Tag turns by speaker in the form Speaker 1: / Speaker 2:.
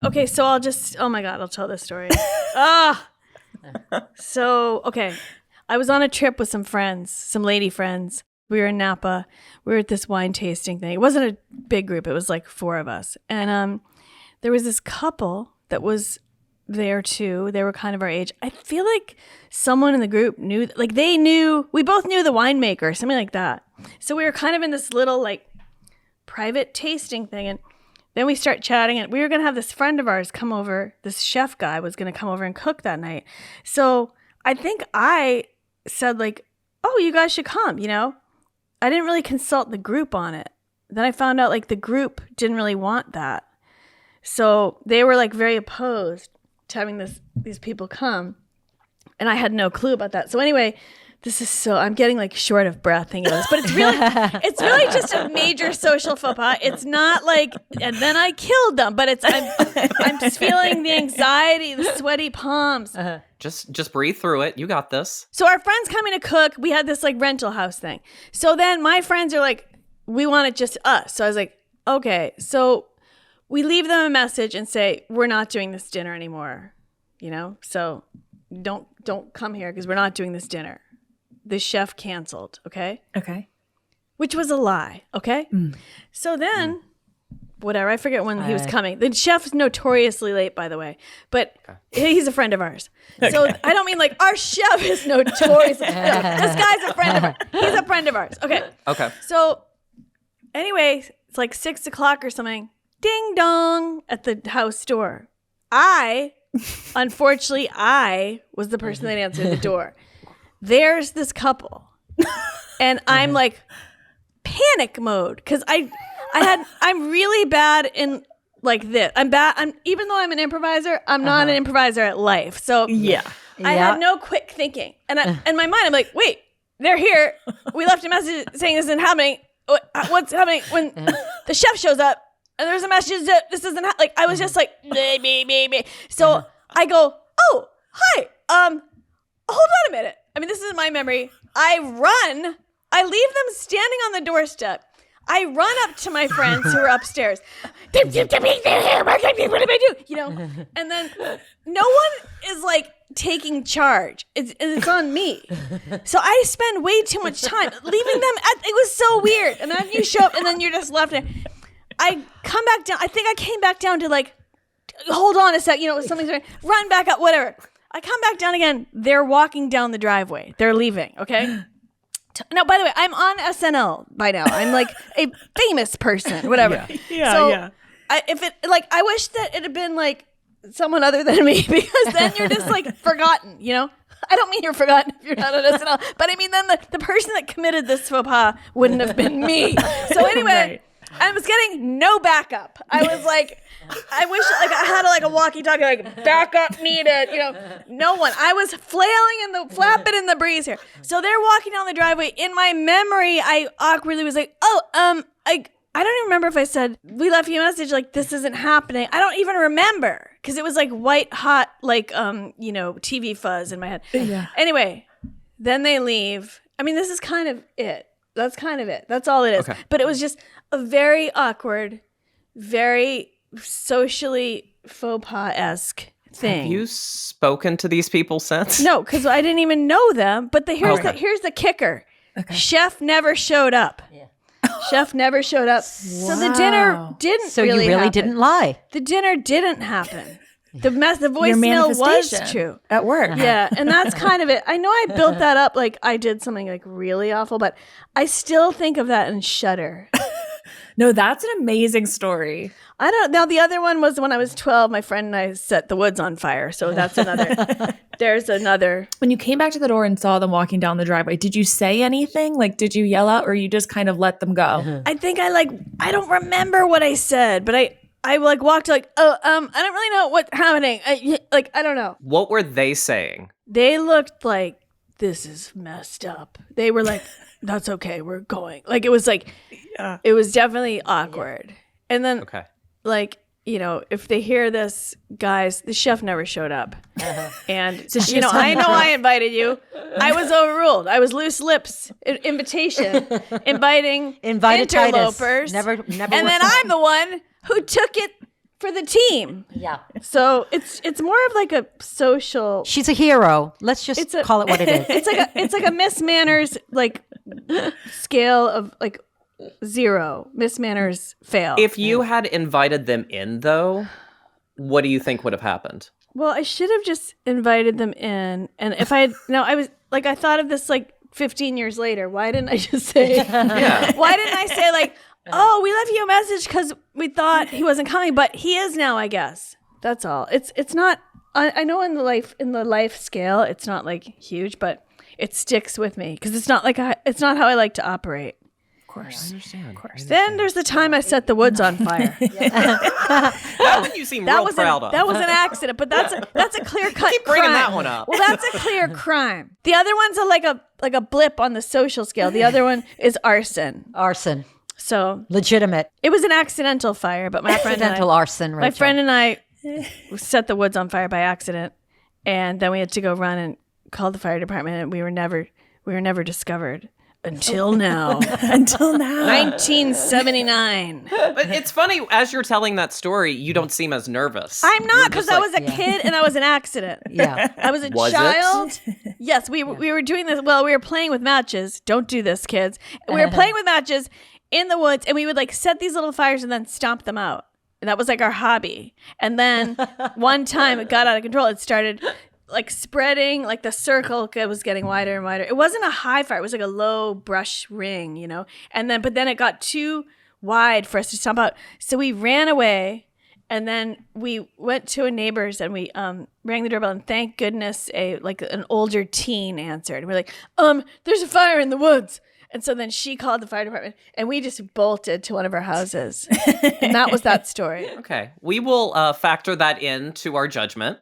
Speaker 1: Okay, so oh my God, I'll tell this story. So, okay. I was on a trip with some friends, some lady friends. We were in Napa. We were at this wine tasting thing. It wasn't a big group. It was like 4 of us. And there was this couple that was there too. They were kind of our age. I feel like someone in the group knew, like we both knew the winemaker, something like that. So we were kind of in this little like private tasting thing. And then we start chatting, and we were going to have this friend of ours come over. This chef guy was going to come over and cook that night. So I think I said like, oh, you guys should come, you know? I didn't really consult the group on it. Then I found out like the group didn't really want that. So they were like very opposed to having these people come. And I had no clue about that. So anyway, I'm getting like short of breath thinking of this, but it's really just a major social faux pas. It's not like, and then I killed them, but I'm just feeling the anxiety, the sweaty palms.
Speaker 2: Just breathe through it. You got this.
Speaker 1: So our friends coming to cook, we had this like rental house thing. So then my friends are like, we want it just us. So I was like, okay. So we leave them a message and say, we're not doing this dinner anymore, you know? So don't come here because we're not doing this dinner. The chef canceled, okay?
Speaker 3: Okay.
Speaker 1: Which was a lie, okay? So then, whatever, I forget when he was coming. The chef's notoriously late, by the way, but he's a friend of ours. Okay. So I don't mean like our chef is notorious. No, this guy's a friend of ours. He's a friend of ours. Okay.
Speaker 2: Okay.
Speaker 1: So anyway, it's like 6 o'clock or something. Ding dong at the house door. Unfortunately, I was the person that answered the door. There's this couple, and I'm like panic mode because I'm really bad in like this. Even though I'm an improviser, I'm not an improviser at life. So I had no quick thinking, and in my mind, I'm like, wait, they're here. We left a message saying this isn't happening. What's happening when the chef shows up? And there's a message that this isn't like. I was just like, me. So I go, oh, hi. Hold on a minute. I mean, this is my memory. I leave them standing on the doorstep. I run up to my friends who are upstairs. What do I do? You know, and then no one is like taking charge. It's on me. So I spend way too much time leaving them. It was so weird. And then you show up, and then you're just left there. I come back down. I think I came back down to like, hold on a sec. You know, something's run back up. Whatever. I come back down again. They're walking down the driveway. They're leaving. Okay. Now, by the way, I'm on SNL by now. I'm like a famous person, whatever. Yeah. I wish that it had been like someone other than me, because then you're just like forgotten, you know? I don't mean you're forgotten if you're not on SNL, but I mean then the person that committed this faux pas wouldn't have been me. So anyway, I was getting no backup. I was like, I wish like I had a walkie-talkie, like backup needed, you know, no one. I was flapping in the breeze here. So they're walking down the driveway. In my memory, I awkwardly was like, I don't even remember if I said, we left you a message like this isn't happening. I don't even remember because it was like white hot, like, you know, TV fuzz in my head. Yeah. Anyway, then they leave. I mean, this is kind of it. That's kind of it. That's all it is. Okay. But it was just a very awkward, very socially faux pas-esque thing.
Speaker 2: Have you spoken to these people since?
Speaker 1: No, because I didn't even know them. But here's the kicker. Okay. Chef never showed up. Yeah. Chef never showed up. Wow. So the dinner didn't
Speaker 4: So
Speaker 1: really
Speaker 4: you really
Speaker 1: happen.
Speaker 4: didn't lie.
Speaker 1: The dinner didn't happen. The voicemail was true.
Speaker 3: At work.
Speaker 1: Yeah, and that's kind of it. I know I built that up like I did something like really awful, but I still think of that and shudder.
Speaker 3: No, that's an amazing story.
Speaker 1: I don't know. The other one was when I was 12, my friend and I set the woods on fire. So that's another. There's another.
Speaker 3: When you came back to the door and saw them walking down the driveway, did you say anything? Like, did you yell out or you just kind of let them go?
Speaker 1: I think I don't remember what I said, but I like walked like, I don't really know what's happening. I don't know.
Speaker 2: What were they saying?
Speaker 1: They looked like, this is messed up. They were like, that's okay. We're going. Like, it was like, it was definitely awkward. Yeah. And then, like, you know, if they hear this, guys, the chef never showed up. And, so you know, I invited you. I was overruled. I was loose lips invitation, inviting interlopers.
Speaker 4: Never.
Speaker 1: And then I'm the one who took it for the team.
Speaker 4: Yeah.
Speaker 1: So it's more of like a social.
Speaker 4: She's a hero. Let's just call it what it is.
Speaker 1: It's like a Miss Manners like scale of like 0. Miss Manners fail.
Speaker 2: If you had invited them in, though, what do you think would have happened?
Speaker 1: Well, I should have just invited them in, and if I I thought of this like 15 years later. Why didn't I just say? Why didn't I say like, oh, we left you a message because we thought he wasn't coming, but he is now, I guess. That's all. It's not. I know in the life scale, it's not like huge, but it sticks with me because it's not how I like to operate.
Speaker 2: I understand. Of course.
Speaker 1: Then there's the time I set the woods on fire.
Speaker 2: That one you seem real proud of.
Speaker 1: That was an accident, but that's a clear cut.
Speaker 2: Keep bringing
Speaker 1: crime.
Speaker 2: that one up.
Speaker 1: Well, that's a clear crime. The other one's like a blip on the social scale. The other one is arson.
Speaker 4: Arson.
Speaker 1: So
Speaker 4: Legitimate.
Speaker 1: it was an accidental fire, but my friend
Speaker 4: Accidental arson, Rachel.
Speaker 1: my friend and I set the woods on fire by accident, and then we had to go run and call the fire department, and we were never discovered. Until now.
Speaker 3: Until now.
Speaker 1: 1979.
Speaker 2: But it's funny, as you're telling that story, you don't seem as nervous.
Speaker 1: I'm not,
Speaker 2: You're
Speaker 1: because
Speaker 2: just
Speaker 1: I
Speaker 2: like,
Speaker 1: was a kid and I was an accident.
Speaker 4: Yeah.
Speaker 1: I was a
Speaker 2: Was it?
Speaker 1: child. Yes, we were doing this. Well, we were playing with matches. Don't do this, kids. We were playing with matches in the woods, and we would like set these little fires and then stomp them out. And that was like our hobby. And then one time it got out of control. It started like spreading, like the circle was getting wider and wider. It wasn't a high fire. It was like a low brush ring, you know? But then it got too wide for us to stomp out. So we ran away, and then we went to a neighbor's and we rang the doorbell, and thank goodness an older teen answered. And we're like, there's a fire in the woods. And so then she called the fire department, and we just bolted to one of our houses. And that was that story.
Speaker 2: Okay. We will factor that into our judgment.